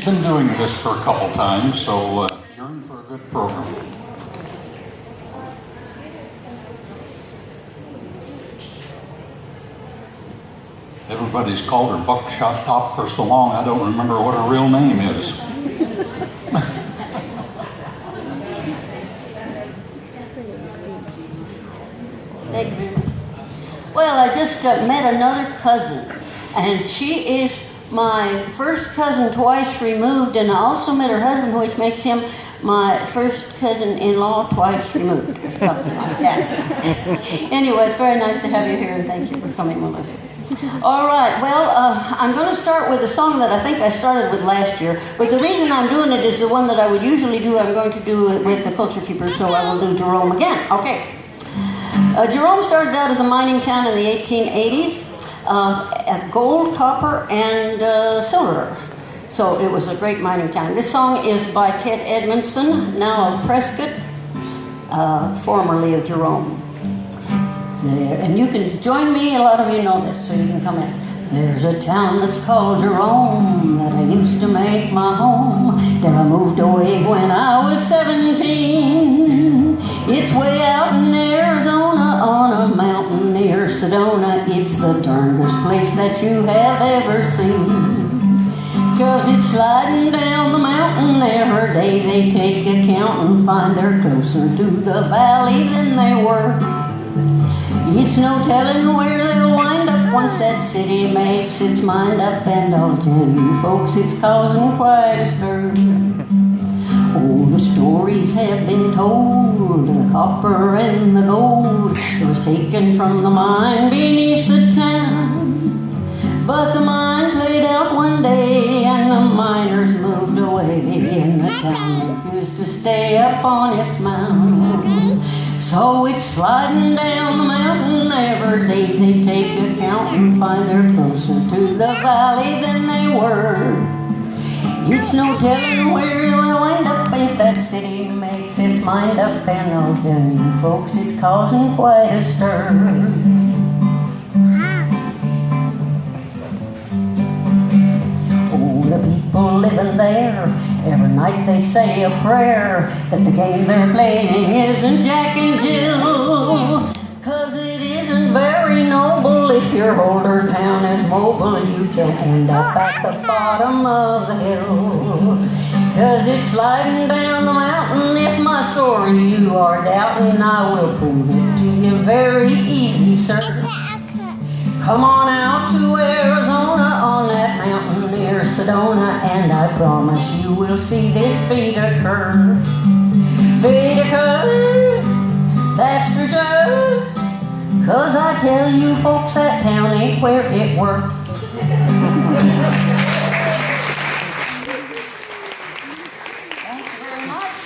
Been doing this for a couple times, so you're in for a good program. Everybody's called her Buckshot Dot for so long, I don't remember what her real name is. Thank you very much. Well, I just met another cousin, and she is my first cousin twice removed, and I also met her husband, which makes him my first cousin-in-law twice removed, or something like that. Anyway, it's very nice to have you here, and thank you for coming, Melissa. All right, well, I'm going to start with a song that I think I started with last year, but the reason I'm doing it is the one that I would usually do, I'm going to do it with the Culture Keepers, so I will do Jerome again. Okay. Jerome started out as a mining town in the 1880s. At gold, copper, and silver. So it was a great mining town. This song is by Ted Edmondson, now of Prescott, formerly of Jerome. There, and you can join me, a lot of you know this, so you can come in. There's a town that's called Jerome that I used to make my home. Then I moved away when I was 17. It's way out in Arizona on a mountain near Sedona. It's the darndest place that you have ever seen. 'Cause it's sliding down the mountain every day. They take account and find they're closer to the valley than they were. It's no telling where they'll wind up once that city makes its mind up. And I'll tell you folks, it's causing quite a stir. Oh, the stories have been told, the copper and the gold, it was taken from the mine beneath the town. But the mine played out one day and the miners moved away, and the town refused to stay up on its mound. So it's sliding down the mountain every day. They take account and find they're closer to the valley than they were. It's no telling where they'll wind up if that city makes its mind up. And I'll tell you folks, it's causing quite a stir. Oh, the people living there, every night they say a prayer that the game they're playing isn't Jack and Jill. 'Cause it isn't very noble if your older town is mobile. You can end up at the bottom of the hill. 'Cause it's sliding down the mountain. If my story you are doubting, I will prove it to you very easy, sir. Come on out to Arizona on that mountain near Sedona, and I promise you will see this fate occur. Fate occur, that's for sure. 'Cause I tell you folks, that town ain't where it worked. Thank you very much.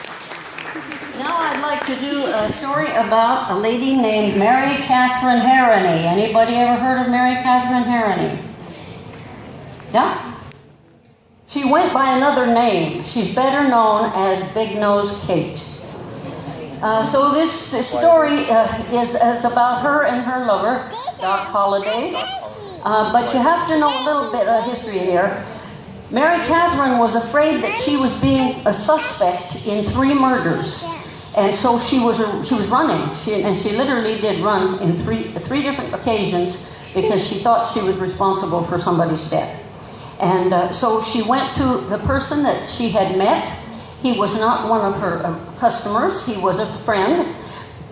Now I'd like to do a story about a lady named Mary Catherine Harrony. Anybody ever heard of Mary Catherine Harrony? Yeah? She went by another name. She's better known as Big Nose Kate. So this story is about her and her lover, Doc Holliday. But you have to know a little bit of history here. Mary Catherine was afraid that she was being a suspect in 3 murders. And so she was running. She literally did run in three different occasions because she thought she was responsible for somebody's death. And so she went to the person that she had met. He was not one of her customers. He was a friend,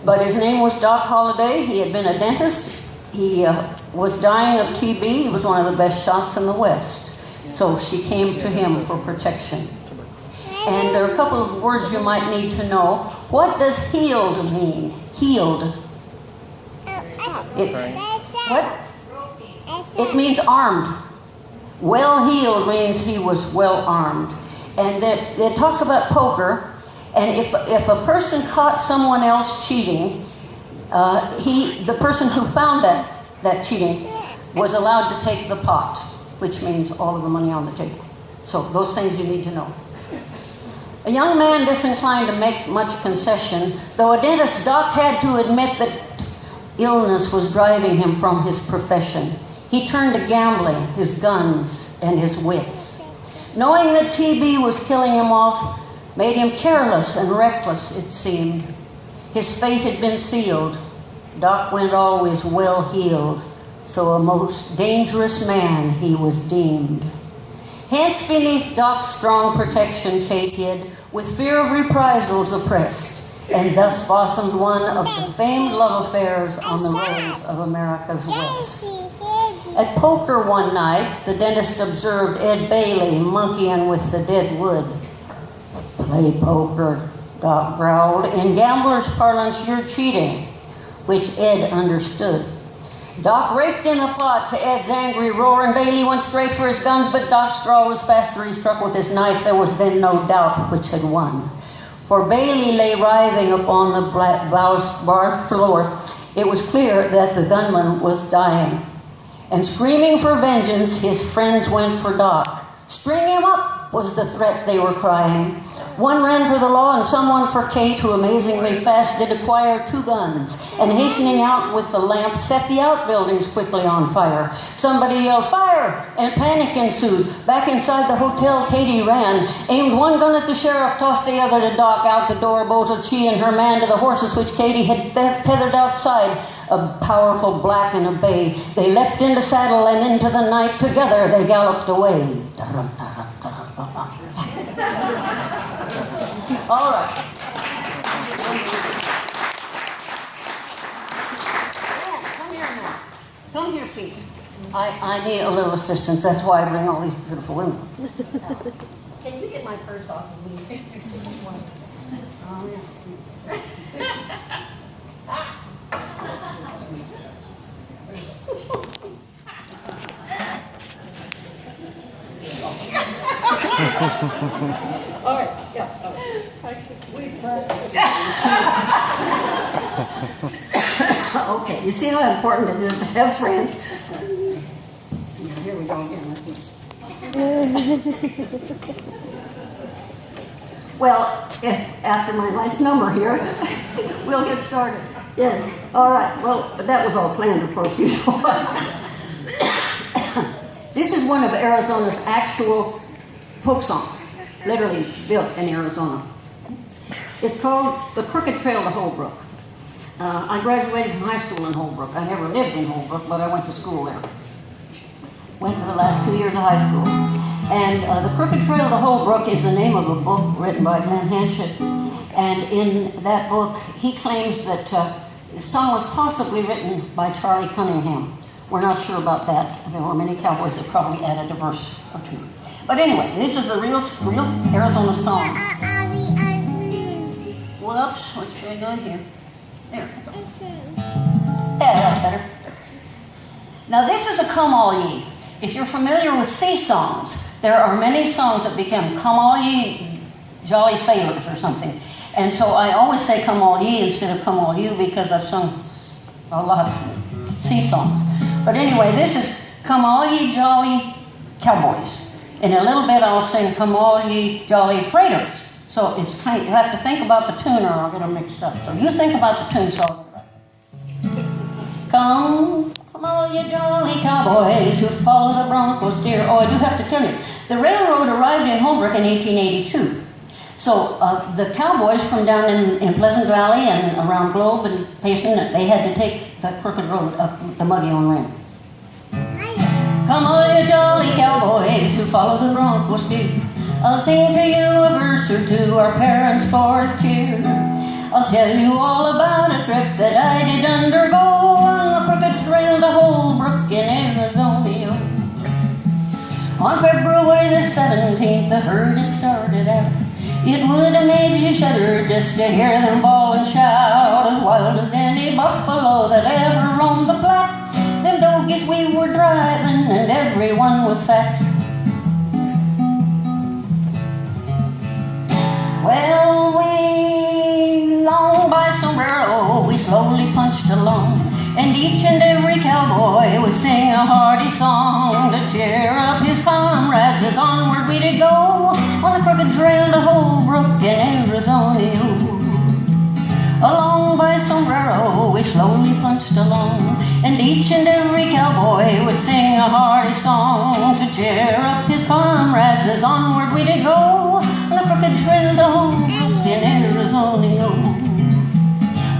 but his name was Doc Holliday. He had been a dentist. He was dying of TB. He was one of the best shots in the West. So she came to him for protection. And there are a couple of words you might need to know. What does healed mean? Healed. What? It means armed. Well-heeled means he was well-armed. And it talks about poker, and if a person caught someone else cheating, the person who found that cheating was allowed to take the pot, which means all of the money on the table. So those things you need to know. A young man disinclined to make much concession, though a dentist, Doc had to admit that illness was driving him from his profession. He turned to gambling, his guns, and his wits. Knowing that TB was killing him off made him careless and reckless, it seemed. His fate had been sealed. Doc went always well heeled, so a most dangerous man he was deemed. Hence beneath Doc's strong protection Kate hid, with fear of reprisals oppressed, and thus blossomed one of the famed love affairs on the roads of America's West. At poker one night, the dentist observed Ed Bailey monkeying with the dead wood. "Play poker," Doc growled. "In gambler's parlance, you're cheating," which Ed understood. Doc raked in the pot to Ed's angry roar, and Bailey went straight for his guns, but Doc's draw was faster. He struck with his knife. There was then no doubt which had won. For Bailey lay writhing upon the barred floor. It was clear that the gunman was dying. And screaming for vengeance, his friends went for Doc. "String him up," was the threat they were crying. One ran for the law and someone for Kate, who amazingly fast did acquire 2 guns, and hastening out with the lamp, set the outbuildings quickly on fire. Somebody yelled, "Fire!" and panic ensued. Back inside the hotel, Katie ran, aimed one gun at the sheriff, tossed the other to Doc. Out the door bolted she and her man to the horses which Katie had tethered outside, a powerful black and a bay. They leapt into saddle and into the night. Together they galloped away. All right. Dan, come here now. Come here, please. I need a little assistance. That's why I bring all these beautiful women. Can you get my purse off of me? All right, yeah. Okay, you see how important it is to have friends? Yeah, here we go again. Let's see. Well, after my nice number here, we'll get started. Yes, all right. Well, that was all planned, of course, you know. This is one of Arizona's actual folk songs, literally built in Arizona. It's called The Crooked Trail to Holbrook. I graduated from high school in Holbrook. I never lived in Holbrook, but I went to school there. Went to the last 2 years of high school. And The Crooked Trail to Holbrook is the name of a book written by Glenn Hanchett. And in that book, he claims that the song was possibly written by Charlie Cunningham. We're not sure about that. There were many cowboys that probably added a verse or 2. But anyway, this is a real Arizona song. Whoops, what should I do here? There. Yeah, that's better. Now this is a Come All Ye. If you're familiar with sea songs, there are many songs that become Come All Ye Jolly Sailors or something. And so I always say Come All Ye instead of Come All You because I've sung a lot of sea songs. But anyway, this is Come All Ye Jolly Cowboys. In a little bit I'll sing Come All Ye Jolly Freighters. So it's kind of, you have to think about the tune or I'll get them mixed up. So you think about the tune, so I'll get it. Come all you jolly cowboys who follow the bronco steer. Oh, I do have to tell you, the railroad arrived in Holbrook in 1882. So the cowboys from down in Pleasant Valley and around Globe and Payson, they had to take the crooked road up the muddy on Rim. Come all you jolly cowboys who follow the bronco steer. I'll sing to you a verse or 2, our parents' 4th cheer. I'll tell you all about a trip that I did undergo on the crooked trail to Holbrook in Arizona. On February the 17th, the herd had started out. It would have made you shudder just to hear them bawl and shout, as wild as any buffalo that ever roamed the Platte. Them dogies we were driving, and everyone was fat. Well, we long by sombrero, we slowly punched along, and each and every cowboy would sing a hearty song to cheer up his comrades as onward we did go on the crooked trail to Holbrook in Arizona. Along by Sombrero we slowly punched along, and each and every cowboy would sing a hearty song to cheer up his comrades as onward we did go on the crooked trail to home in Arizona.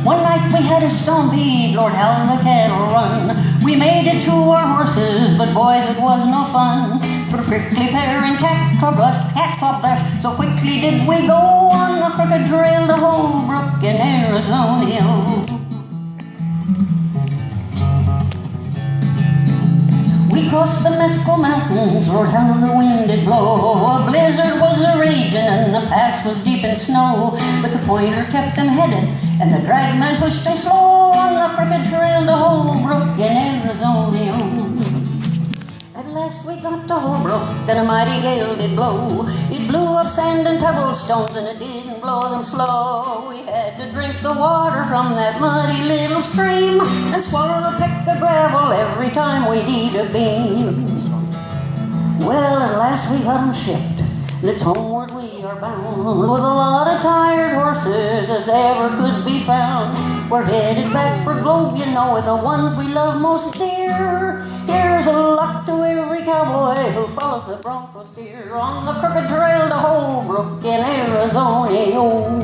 One night we had a stampede, Lord, how the cattle run. We made it to our horses, but boys, it was no fun. Through prickly pear and cat claw blush, so quickly did we go on the crooked trail to Holbrook in Arizona. We crossed the Mescal Mountains, Lord, how the wind did blow. A blizzard was a-raging and the pass was deep in snow, but the pointer kept them headed and the dragman pushed them slow on the crooked trail to Holbrook in Arizona. At last we got to Holbrook, then a mighty gale did blow. It blew up sand and pebblestones, and it didn't blow them slow. We had to drink the water from that muddy little stream and swallow a peck of gravel every time we need a beam. Well, at last we got 'em shipped, and it's homeward we are bound, with a lot of tired horses as ever could be found. We're headed back for Globe, you know, with the ones we love most dear. Here's a luck to every cowboy who follows the Bronco steer on the crooked trail to Holbrook in Arizona.